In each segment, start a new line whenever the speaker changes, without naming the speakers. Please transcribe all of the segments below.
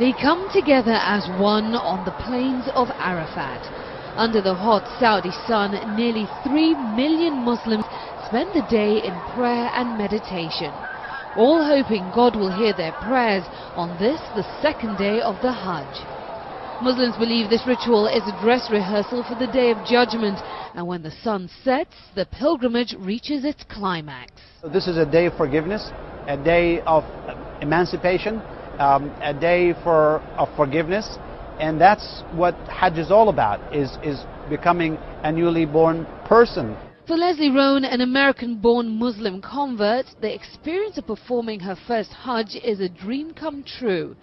They come together as one on the plains of Arafat. Under the hot Saudi sun, nearly 3 million Muslims spend the day in prayer and meditation, all hoping God will hear their prayers on this, the second day of the Hajj. Muslims believe this ritual is a dress rehearsal for the Day of Judgment, and when the sun sets, the pilgrimage reaches its climax.
This is a day of forgiveness, a day of emancipation, a day of forgiveness, and that's what Hajj is all about, is becoming a newly born person.
For Leslie Rohn, an American-born Muslim convert, the experience of performing her first Hajj is a dream come true.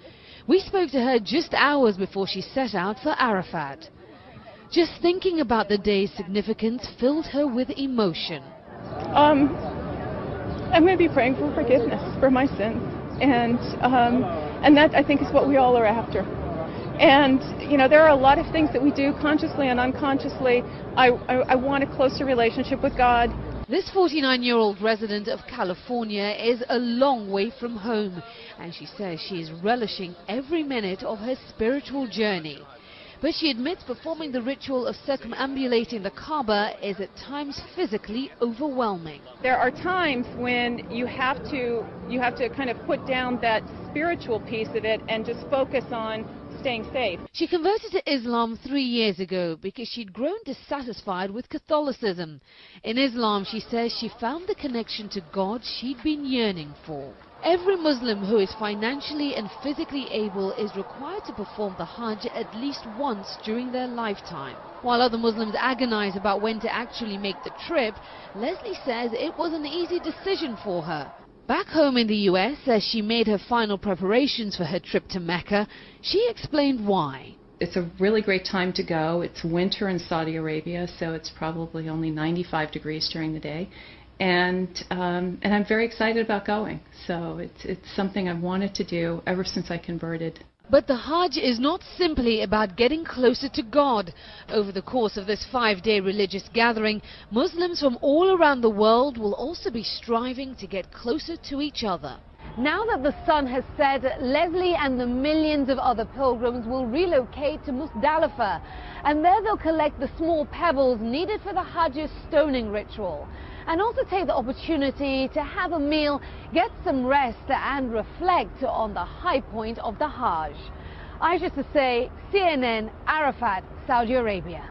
We spoke to her just hours before she set out for Arafat. Just thinking about the day's significance filled her with emotion.
I'm going to be praying for forgiveness for my sins, and that, I think, is what we all are after. And, you know, there are a lot of things that we do consciously and unconsciously. I want a closer relationship with God.
This 49-year-old resident of California is a long way from home, and she says she is relishing every minute of her spiritual journey. But she admits performing the ritual of circumambulating the Kaaba is at times physically overwhelming.
There are times when you have to kind of put down that spiritual piece of it and just focus on staying safe.
She converted to Islam 3 years ago because she'd grown dissatisfied with Catholicism. In Islam, she says she found the connection to God she'd been yearning for. Every Muslim who is financially and physically able is required to perform the Hajj at least once during their lifetime. While other Muslims agonize about when to actually make the trip, Leslie says it was an easy decision for her. Back home in the US, as she made her final preparations for her trip to Mecca, she explained why.
It's a really great time to go. It's winter in Saudi Arabia, so it's probably only 95 degrees during the day. And I'm very excited about going. So it's something I've wanted to do ever since I converted.
But the Hajj is not simply about getting closer to God. Over the course of this 5-day religious gathering, Muslims from all around the world will also be striving to get closer to each other. Now that the sun has set, Leslie and the millions of other pilgrims will relocate to Muzdalifah, and there they'll collect the small pebbles needed for the Hajj's stoning ritual, and also take the opportunity to have a meal, get some rest and reflect on the high point of the Hajj. Aisha Say, CNN, Arafat, Saudi Arabia.